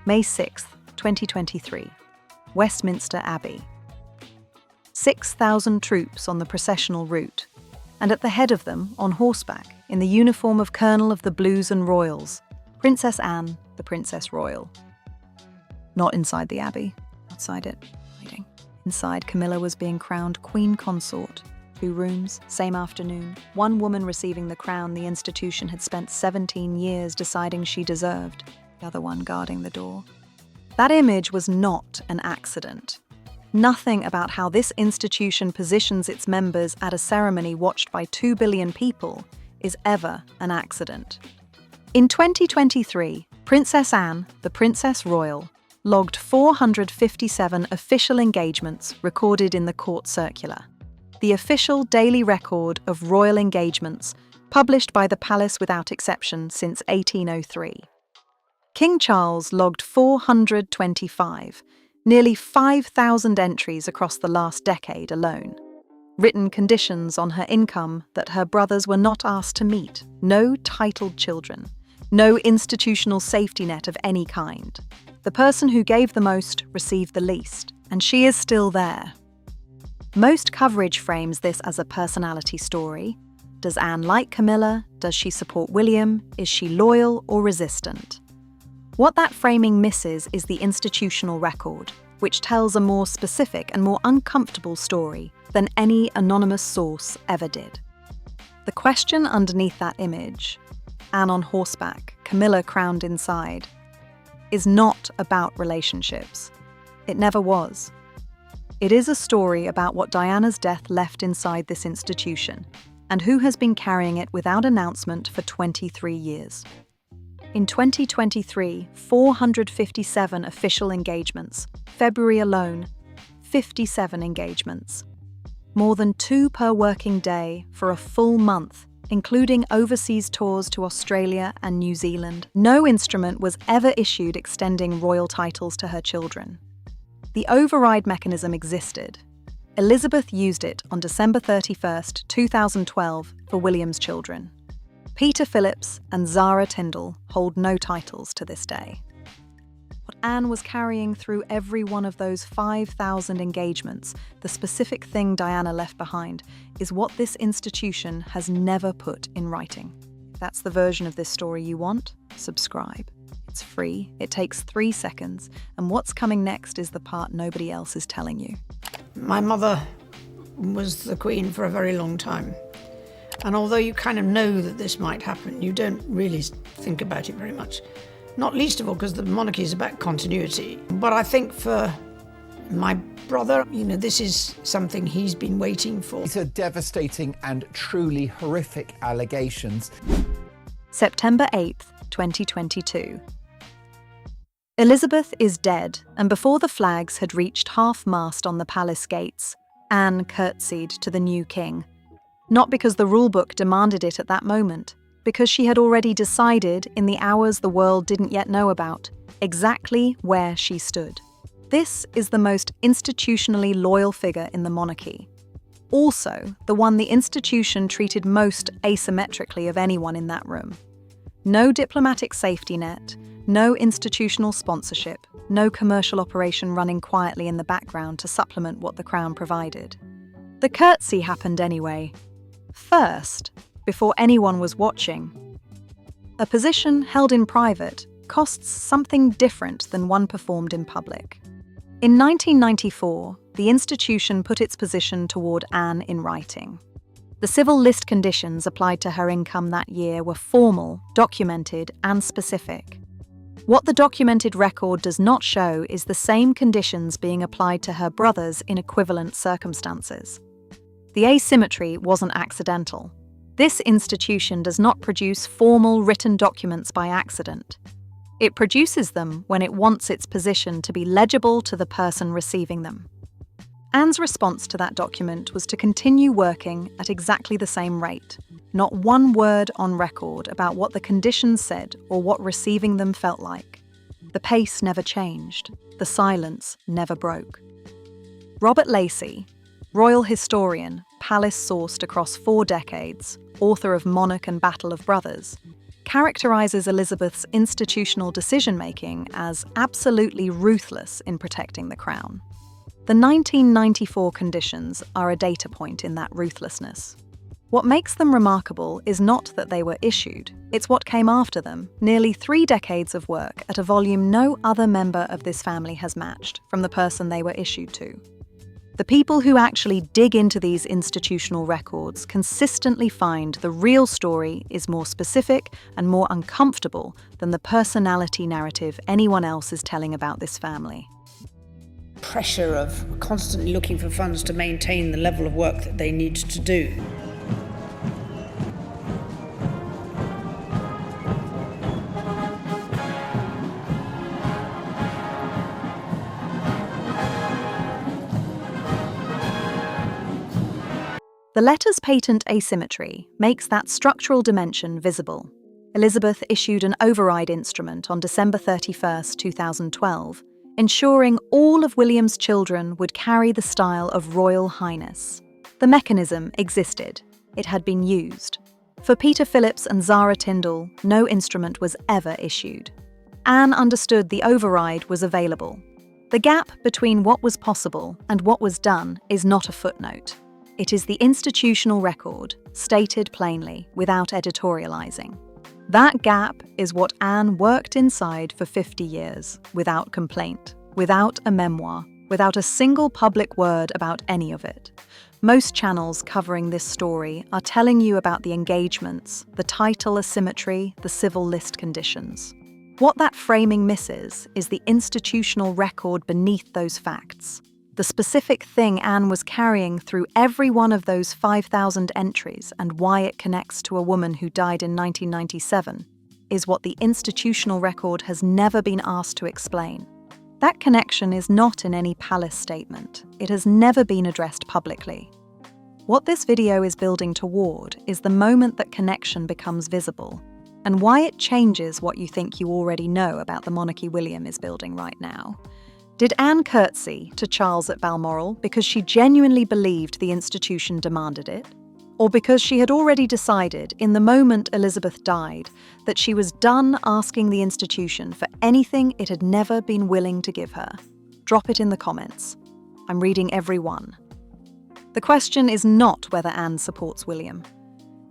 May 6, 2023, Westminster Abbey. 6,000 troops on the processional route, and at the head of them, on horseback, in the uniform of Colonel of the Blues and Royals, Princess Anne, the Princess Royal. Not inside the Abbey, outside it, hiding. Inside, Camilla was being crowned Queen Consort. 2 rooms, same afternoon. One woman receiving the crown the institution had spent 17 years deciding she deserved, the other one guarding the door. That image was not an accident. Nothing about how this institution positions its members at a ceremony watched by 2 billion people is ever an accident. In 2023, Princess Anne, the Princess Royal, logged 457 official engagements recorded in the court circular, the official daily record of royal engagements published by the palace without exception since 1803. King Charles logged 425, nearly 5,000 entries across the last decade alone. Written conditions on her income that her brothers were not asked to meet, no titled children, no institutional safety net of any kind. The person who gave the most received the least, and she is still there. Most coverage frames this as a personality story. Does Anne like Camilla? Does she support William? Is she loyal or resistant? What that framing misses is the institutional record, which tells a more specific and more uncomfortable story than any anonymous source ever did. The question underneath that image, Anne on horseback, Camilla crowned inside, is not about relationships. It never was. It is a story about what Diana's death left inside this institution, and who has been carrying it without announcement for 23 years. In 2023, 457 official engagements. February alone, 57 engagements. More than 2 per working day for a full month, including overseas tours to Australia and New Zealand. No instrument was ever issued extending royal titles to her children. The override mechanism existed. Elizabeth used it on December 31st, 2012 for William's children. Peter Phillips and Zara Tindall hold no titles to this day. What Anne was carrying through every one of those 5,000 engagements, the specific thing Diana left behind, is what this institution has never put in writing. If that's the version of this story you want, subscribe. It's free, it takes 3 seconds, and what's coming next is the part nobody else is telling you. My mother was the Queen for a very long time. And although you kind of know that this might happen, you don't really think about it very much. Not least of all because the monarchy is about continuity. But I think for my brother, this is something he's been waiting for. These are devastating and truly horrific allegations. September 8th, 2022. Elizabeth is dead, and before the flags had reached half-mast on the palace gates, Anne curtsied to the new king. Not because the rulebook demanded it at that moment, because she had already decided, in the hours the world didn't yet know about, exactly where she stood. This is the most institutionally loyal figure in the monarchy. Also, the one the institution treated most asymmetrically of anyone in that room. No diplomatic safety net, no institutional sponsorship, no commercial operation running quietly in the background to supplement what the crown provided. The curtsy happened anyway. First, before anyone was watching. A position held in private costs something different than one performed in public. In 1994, the institution put its position toward Anne in writing. The civil list conditions applied to her income that year were formal, documented, and specific. What the documented record does not show is the same conditions being applied to her brothers in equivalent circumstances. The asymmetry wasn't accidental. This institution does not produce formal written documents by accident. It produces them when it wants its position to be legible to the person receiving them. Anne's response to that document was to continue working at exactly the same rate. Not one word on record about what the conditions said or what receiving them felt like. The pace never changed. The silence never broke. Robert Lacey, royal historian, palace-sourced across 4 decades, author of Monarch and Battle of Brothers, characterizes Elizabeth's institutional decision-making as absolutely ruthless in protecting the crown. The 1994 conditions are a data point in that ruthlessness. What makes them remarkable is not that they were issued, it's what came after them, nearly 3 decades of work at a volume no other member of this family has matched from the person they were issued to. The people who actually dig into these institutional records consistently find the real story is more specific and more uncomfortable than the personality narrative anyone else is telling about this family. Pressure of constantly looking for funds to maintain the level of work that they need to do. The letter's patent asymmetry makes that structural dimension visible. Elizabeth issued an override instrument on December 31, 2012, ensuring all of William's children would carry the style of Royal Highness. The mechanism existed. It had been used. For Peter Phillips and Zara Tyndall, no instrument was ever issued. Anne understood the override was available. The gap between what was possible and what was done is not a footnote. It is the institutional record, stated plainly, without editorializing. That gap is what Anne worked inside for 50 years, without complaint, without a memoir, without a single public word about any of it. Most channels covering this story are telling you about the engagements, the title asymmetry, the civil list conditions. What that framing misses is the institutional record beneath those facts. The specific thing Anne was carrying through every one of those 5,000 entries and why it connects to a woman who died in 1997 is what the institutional record has never been asked to explain. That connection is not in any palace statement. It has never been addressed publicly. What this video is building toward is the moment that connection becomes visible, and why it changes what you think you already know about the monarchy William is building right now. Did Anne curtsy to Charles at Balmoral because she genuinely believed the institution demanded it? Or because she had already decided in the moment Elizabeth died that she was done asking the institution for anything it had never been willing to give her? Drop it in the comments. I'm reading every one. The question is not whether Anne supports William.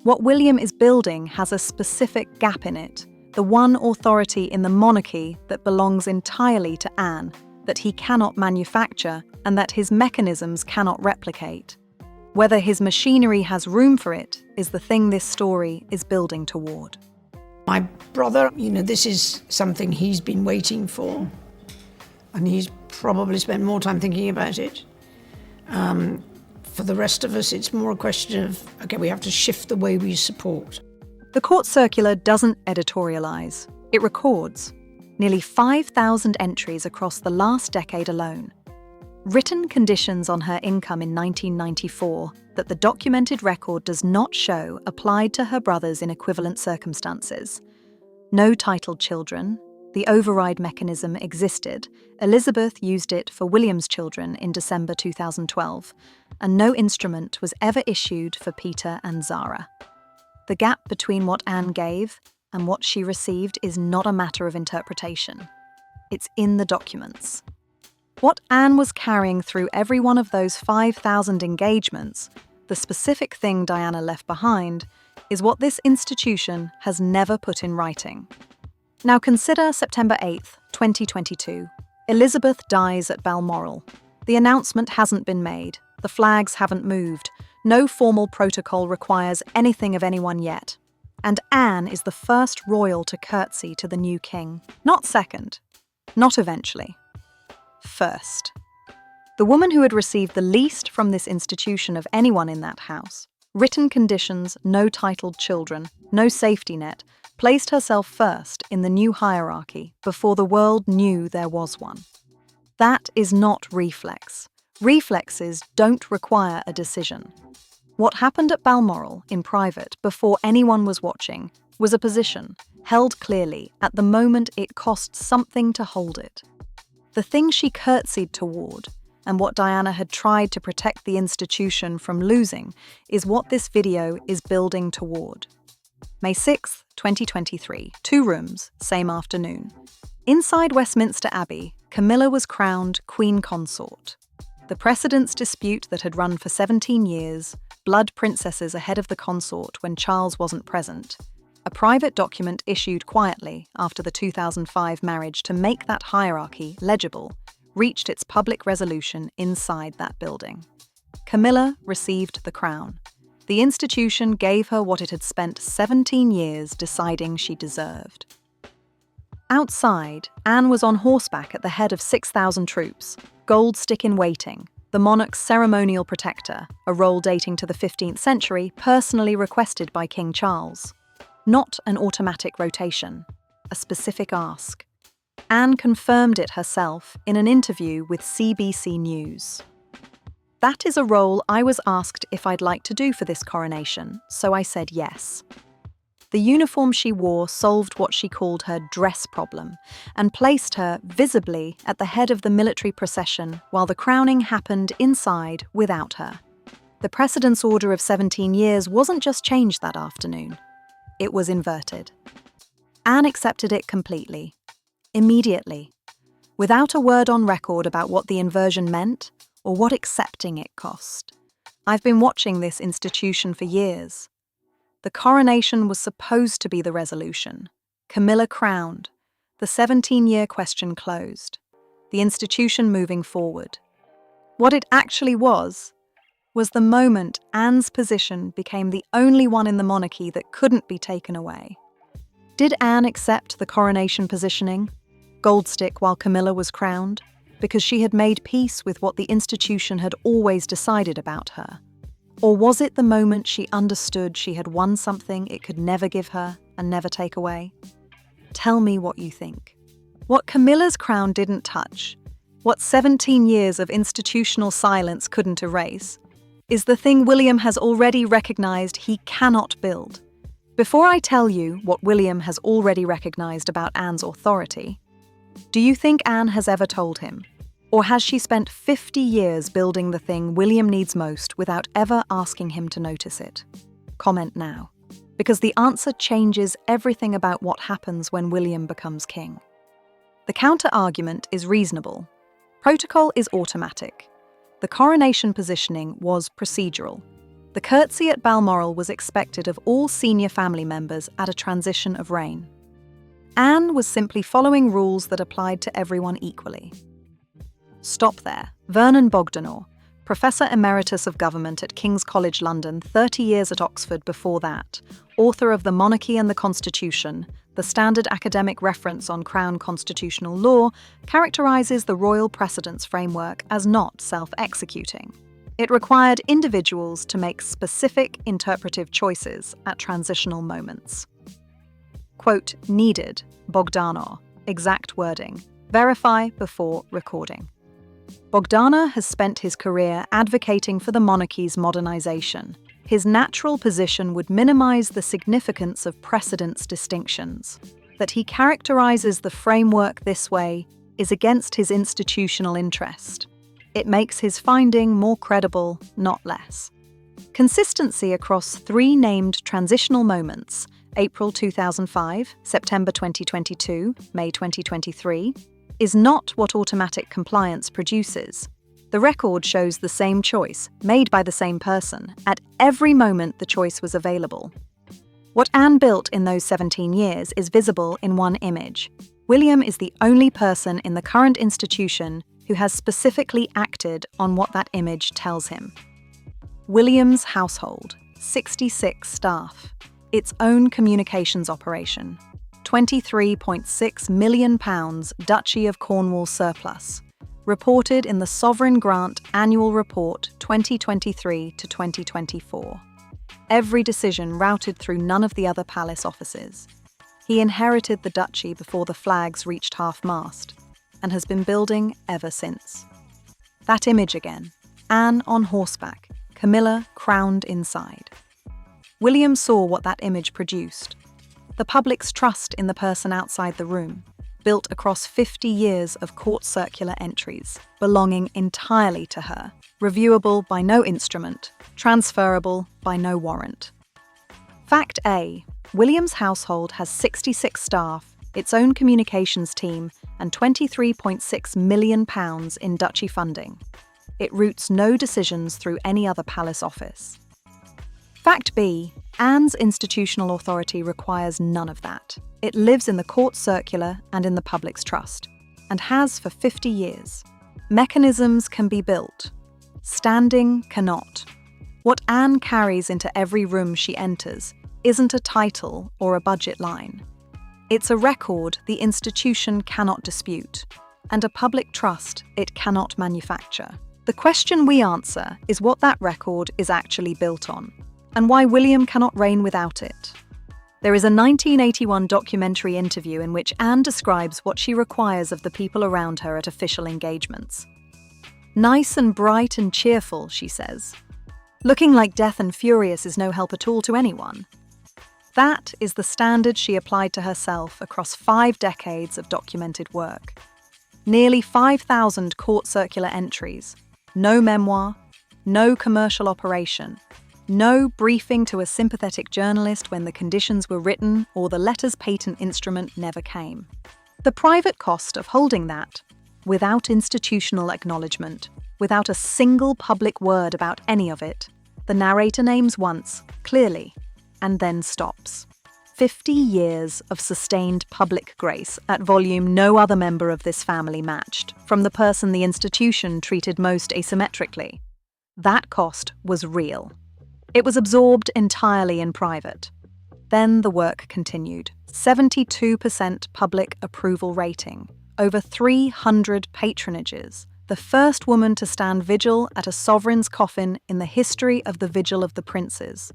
What William is building has a specific gap in it, the one authority in the monarchy that belongs entirely to Anne, that he cannot manufacture and that his mechanisms cannot replicate. Whether his machinery has room for it is the thing this story is building toward. My brother, this is something he's been waiting for, and he's probably spent more time thinking about it. For the rest of us, it's more a question of, okay, we have to shift the way we support. The court circular doesn't editorialize, it records. Nearly 5,000 entries across the last decade alone. Written conditions on her income in 1994 that the documented record does not show applied to her brothers in equivalent circumstances. No titled children. The override mechanism existed. Elizabeth used it for William's children in December 2012, and no instrument was ever issued for Peter and Zara. The gap between what Anne gave and what she received is not a matter of interpretation. It's in the documents. What Anne was carrying through every one of those 5,000 engagements, the specific thing Diana left behind, is what this institution has never put in writing. Now consider September 8th, 2022. Elizabeth dies at Balmoral. The announcement hasn't been made. The flags haven't moved. No formal protocol requires anything of anyone yet. And Anne is the first royal to curtsy to the new king. Not second. Not eventually. First. The woman who had received the least from this institution of anyone in that house, written conditions, no titled children, no safety net, placed herself first in the new hierarchy before the world knew there was one. That is not reflex. Reflexes don't require a decision. What happened at Balmoral in private before anyone was watching was a position, held clearly at the moment it cost something to hold it. The thing she curtsied toward, and what Diana had tried to protect the institution from losing, is what this video is building toward. May 6, 2023, 2 rooms, same afternoon. Inside Westminster Abbey, Camilla was crowned Queen Consort. The precedence dispute that had run for 17 years, blood princesses ahead of the consort when Charles wasn't present, a private document issued quietly after the 2005 marriage to make that hierarchy legible, reached its public resolution inside that building. Camilla received the crown. The institution gave her what it had spent 17 years deciding she deserved. Outside, Anne was on horseback at the head of 6,000 troops, gold stick in waiting, the monarch's ceremonial protector, a role dating to the 15th century, personally requested by King Charles. Not an automatic rotation, a specific ask. Anne confirmed it herself in an interview with CBC News. That is a role I was asked if I'd like to do for this coronation, so I said yes. The uniform she wore solved what she called her dress problem and placed her, visibly, at the head of the military procession while the crowning happened inside without her. The precedence order of 17 years wasn't just changed that afternoon. It was inverted. Anne accepted it completely, immediately, without a word on record about what the inversion meant or what accepting it cost. I've been watching this institution for years. The coronation was supposed to be the resolution. Camilla crowned. The 17-year question closed. The institution moving forward. What it actually was the moment Anne's position became the only one in the monarchy that couldn't be taken away. Did Anne accept the coronation positioning, gold stick while Camilla was crowned, because she had made peace with what the institution had always decided about her? Or was it the moment she understood she had won something it could never give her and never take away? Tell me what you think. What Camilla's crown didn't touch, what 17 years of institutional silence couldn't erase, is the thing William has already recognized he cannot build. Before I tell you what William has already recognized about Anne's authority, do you think Anne has ever told him? Or has she spent 50 years building the thing William needs most without ever asking him to notice it? Comment now, because the answer changes everything about what happens when William becomes king. The counter-argument is reasonable. Protocol is automatic. The coronation positioning was procedural. The curtsy at Balmoral was expected of all senior family members at a transition of reign. Anne was simply following rules that applied to everyone equally. Stop there. Vernon Bogdanor, Professor Emeritus of Government at King's College London, 30 years at Oxford before that, author of The Monarchy and the Constitution, the standard academic reference on Crown constitutional law, characterises the royal precedence framework as not self-executing. It required individuals to make specific interpretive choices at transitional moments. Quote, needed, Bogdanor, exact wording, verify before recording. Bogdanor has spent his career advocating for the monarchy's modernisation. His natural position would minimise the significance of precedence distinctions. That he characterises the framework this way is against his institutional interest. It makes his finding more credible, not less. Consistency across 3 named transitional moments, April 2005, September 2022, May 2023, is not what automatic compliance produces. The record shows the same choice, made by the same person, at every moment the choice was available. What Anne built in those 17 years is visible in one image. William is the only person in the current institution who has specifically acted on what that image tells him. William's household, 66 staff, its own communications operation, £23.6 million Duchy of Cornwall surplus, reported in the Sovereign Grant Annual Report 2023 to 2024. Every decision routed through none of the other palace offices. He inherited the duchy before the flags reached half-mast, and has been building ever since. That image again, Anne on horseback, Camilla crowned inside. William saw what that image produced. The public's trust in the person outside the room, built across 50 years of court circular entries, belonging entirely to her, reviewable by no instrument, transferable by no warrant. Fact A. William's household has 66 staff, its own communications team, and £23.6 million in duchy funding. It routes no decisions through any other palace office. Fact B. Anne's institutional authority requires none of that. It lives in the court circular and in the public's trust, and has for 50 years. Mechanisms can be built. Standing cannot. What Anne carries into every room she enters isn't a title or a budget line. It's a record the institution cannot dispute, and a public trust it cannot manufacture. The question we answer is what that record is actually built on, and why William cannot reign without it. There is a 1981 documentary interview in which Anne describes what she requires of the people around her at official engagements. "Nice and bright and cheerful," she says. "Looking like death and furious is no help at all to anyone." That is the standard she applied to herself across 5 decades of documented work. Nearly 5,000 court circular entries, no memoir, no commercial operation, no briefing to a sympathetic journalist when the conditions were written or the letters patent instrument never came. The private cost of holding that, without institutional acknowledgement, without a single public word about any of it, the narrator names once, clearly, and then stops. 50 years of sustained public grace at volume no other member of this family matched, from the person the institution treated most asymmetrically. That cost was real. It was absorbed entirely in private. Then the work continued. 72% public approval rating, over 300 patronages, the first woman to stand vigil at a sovereign's coffin in the history of the Vigil of the Princes.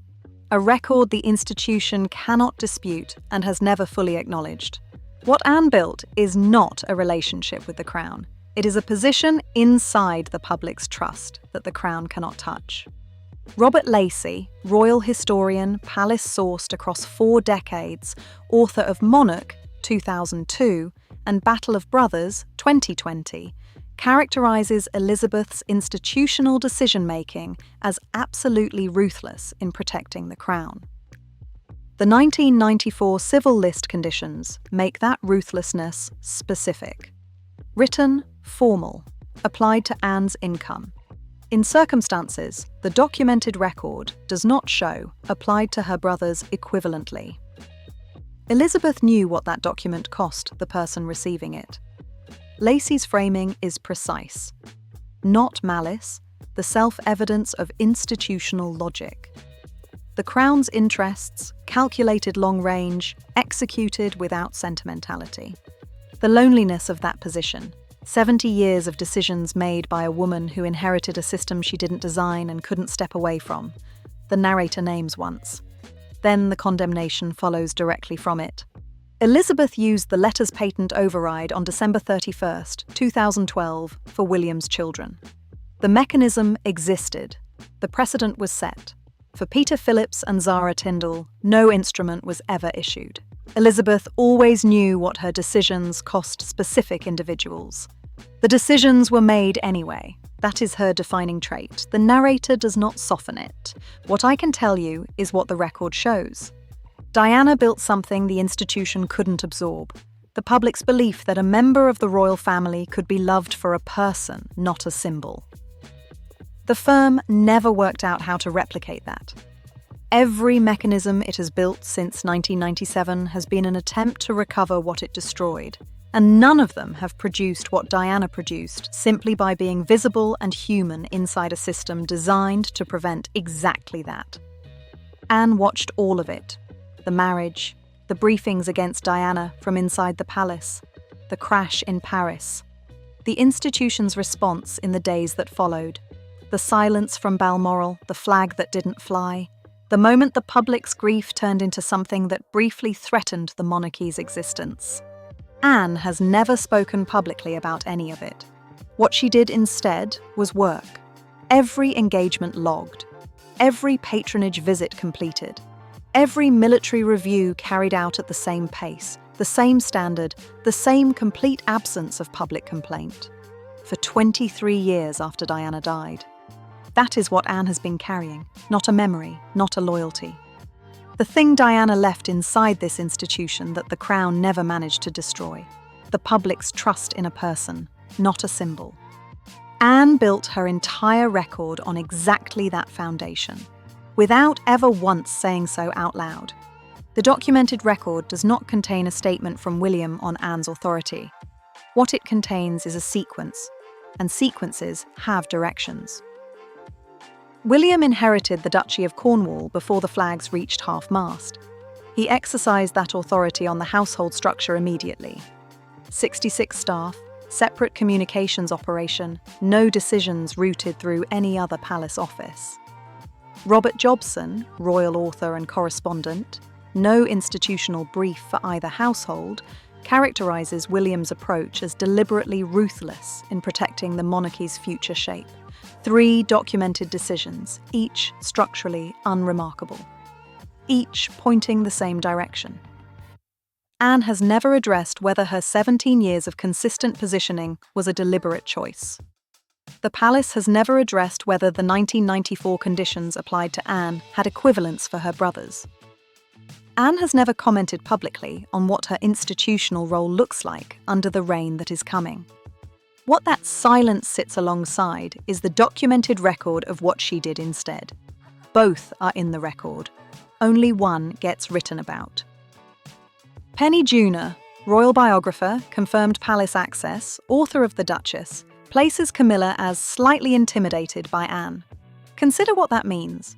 A record the institution cannot dispute and has never fully acknowledged. What Anne built is not a relationship with the Crown. It is a position inside the public's trust that the Crown cannot touch. Robert Lacey, royal historian, palace-sourced across 4 decades, author of Monarch, 2002, and Battle of Brothers, 2020, characterises Elizabeth's institutional decision-making as absolutely ruthless in protecting the Crown. The 1994 Civil List conditions make that ruthlessness specific. Written, formal, applied to Anne's income. In circumstances, the documented record does not show applied to her brothers equivalently. Elizabeth knew what that document cost the person receiving it. Lacey's framing is precise. Not malice, the self-evidence of institutional logic. The Crown's interests, calculated long range, executed without sentimentality. The loneliness of that position, 70 years of decisions made by a woman who inherited a system she didn't design and couldn't step away from. The narrator names once. Then the condemnation follows directly from it. Elizabeth used the letters patent override on December 31st, 2012, for William's children. The mechanism existed. The precedent was set. For Peter Phillips and Zara Tindall, no instrument was ever issued. Elizabeth always knew what her decisions cost specific individuals. The decisions were made anyway. That is her defining trait. The narrator does not soften it. What I can tell you is what the record shows. Diana built something the institution couldn't absorb. The public's belief that a member of the royal family could be loved for a person, not a symbol. The firm never worked out how to replicate that. Every mechanism it has built since 1997 has been an attempt to recover what it destroyed, and none of them have produced what Diana produced simply by being visible and human inside a system designed to prevent exactly that. Anne watched all of it. The marriage, the briefings against Diana from inside the palace, the crash in Paris, the institution's response in the days that followed, the silence from Balmoral, the flag that didn't fly, the moment the public's grief turned into something that briefly threatened the monarchy's existence. Anne has never spoken publicly about any of it. What she did instead was work. Every engagement logged, every patronage visit completed, every military review carried out at the same pace, the same standard, the same complete absence of public complaint. For 23 years after Diana died. That is what Anne has been carrying, not a memory, not a loyalty. The thing Diana left inside this institution that the Crown never managed to destroy. The public's trust in a person, not a symbol. Anne built her entire record on exactly that foundation, without ever once saying so out loud. The documented record does not contain a statement from William on Anne's authority. What it contains is a sequence, and sequences have directions. William inherited the Duchy of Cornwall before the flags reached half-mast. He exercised that authority on the household structure immediately. 66 staff, separate communications operation, no decisions routed through any other palace office. Robert Jobson, royal author and correspondent, no institutional brief for either household, characterises William's approach as deliberately ruthless in protecting the monarchy's future shape. 3 documented decisions, each structurally unremarkable, each pointing the same direction. Anne has never addressed whether her 17 years of consistent positioning was a deliberate choice. The palace has never addressed whether the 1994 conditions applied to Anne had equivalence for her brothers. Anne has never commented publicly on what her institutional role looks like under the reign that is coming. What that silence sits alongside is the documented record of what she did instead. Both are in the record. Only one gets written about. Penny Junor, royal biographer, confirmed palace access, author of The Duchess, places Camilla as slightly intimidated by Anne. Consider what that means.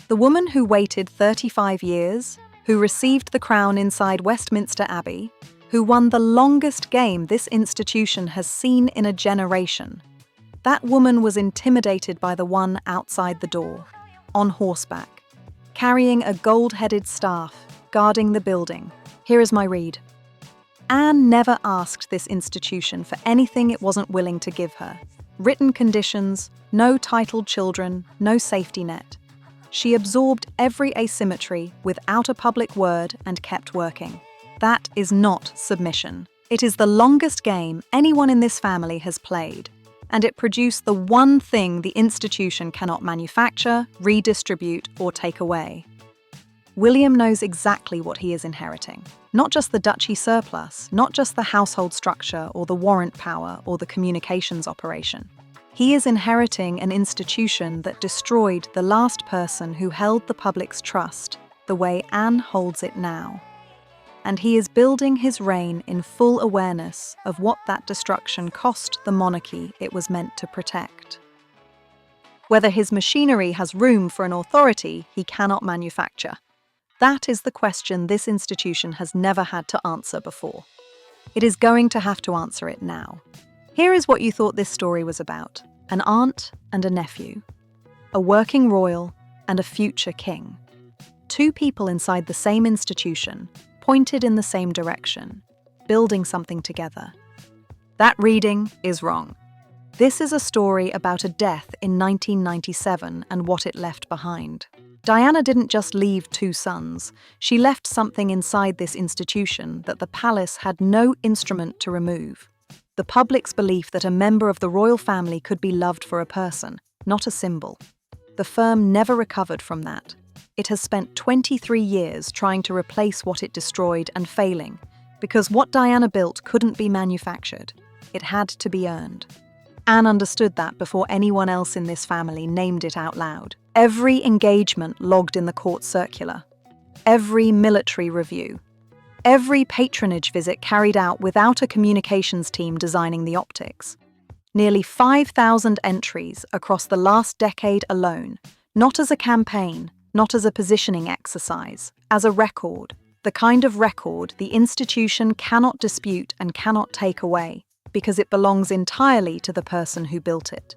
The woman who waited 35 years, who received the crown inside Westminster Abbey, who won the longest game this institution has seen in a generation. That woman was intimidated by the one outside the door, on horseback, carrying a gold-headed staff, guarding the building. Here is my read. Anne never asked this institution for anything it wasn't willing to give her. Written conditions, no titled children, no safety net. She absorbed every asymmetry without a public word and kept working. That is not submission. It is the longest game anyone in this family has played, and it produced the one thing the institution cannot manufacture, redistribute, or take away. William knows exactly what he is inheriting. Not just the duchy surplus, not just the household structure or the warrant power or the communications operation. He is inheriting an institution that destroyed the last person who held the public's trust the way Anne holds it now. And he is building his reign in full awareness of what that destruction cost the monarchy it was meant to protect. Whether his machinery has room for an authority he cannot manufacture. That is the question this institution has never had to answer before. It is going to have to answer it now. Here is what you thought this story was about. An aunt and a nephew. A working royal and a future king. 2 people inside the same institution, pointed in the same direction, building something together. That reading is wrong. This is a story about a death in 1997 and what it left behind. Diana didn't just leave 2 sons. She left something inside this institution that the palace had no instrument to remove. The public's belief that a member of the royal family could be loved for a person, not a symbol. The firm never recovered from that. It has spent 23 years trying to replace what it destroyed and failing, because what Diana built couldn't be manufactured. It had to be earned. Anne understood that before anyone else in this family named it out loud. Every engagement logged in the court circular. Every military review. Every patronage visit carried out without a communications team designing the optics. Nearly 5,000 entries across the last decade alone, not as a campaign, not as a positioning exercise, as a record, the kind of record the institution cannot dispute and cannot take away, because it belongs entirely to the person who built it.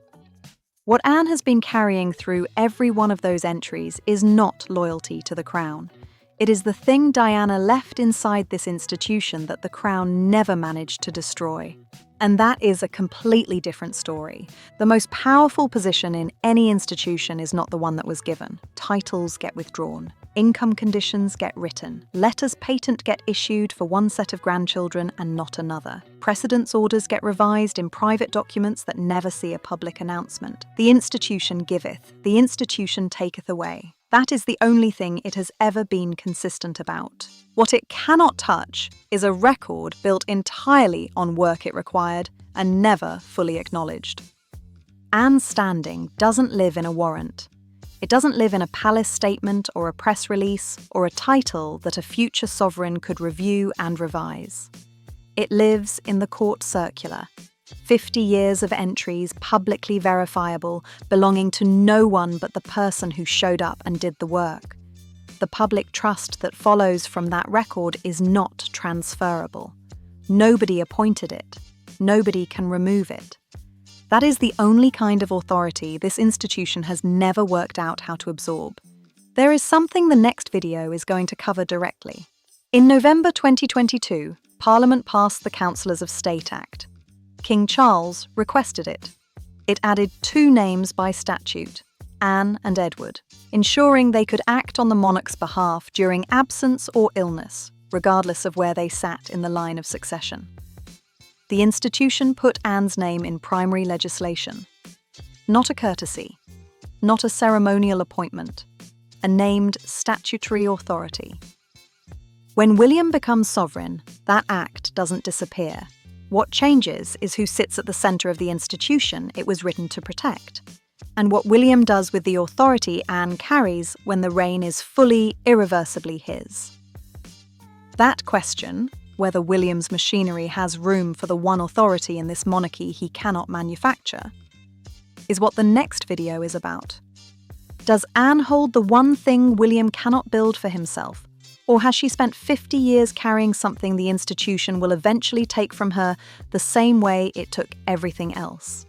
What Anne has been carrying through every one of those entries is not loyalty to the crown. It is the thing Diana left inside this institution that the crown never managed to destroy. And that is a completely different story. The most powerful position in any institution is not the one that was given. Titles get withdrawn. Income conditions get written. Letters patent get issued for one set of grandchildren and not another. Precedence orders get revised in private documents that never see a public announcement. The institution giveth, the institution taketh away. That is the only thing it has ever been consistent about. What it cannot touch is a record built entirely on work it required and never fully acknowledged. Anne's standing doesn't live in a warrant. It doesn't live in a palace statement or a press release or a title that a future sovereign could review and revise. It lives in the court circular, 50 years of entries publicly verifiable, belonging to no one but the person who showed up and did the work. The public trust that follows from that record is not transferable. Nobody appointed it. Nobody can remove it. That is the only kind of authority this institution has never worked out how to absorb. There is something the next video is going to cover directly. In November 2022, Parliament passed the Councillors of State Act. King Charles requested it. It added 2 names by statute, Anne and Edward, ensuring they could act on the monarch's behalf during absence or illness, regardless of where they sat in the line of succession. The institution put Anne's name in primary legislation. Not a courtesy, not a ceremonial appointment, a named statutory authority. When William becomes sovereign, that act doesn't disappear. What changes is who sits at the centre of the institution it was written to protect, and what William does with the authority Anne carries when the reign is fully, irreversibly his. That question, whether William's machinery has room for the one authority in this monarchy he cannot manufacture, is what the next video is about. Does Anne hold the one thing William cannot build for himself, or has she spent 50 years carrying something the institution will eventually take from her the same way it took everything else?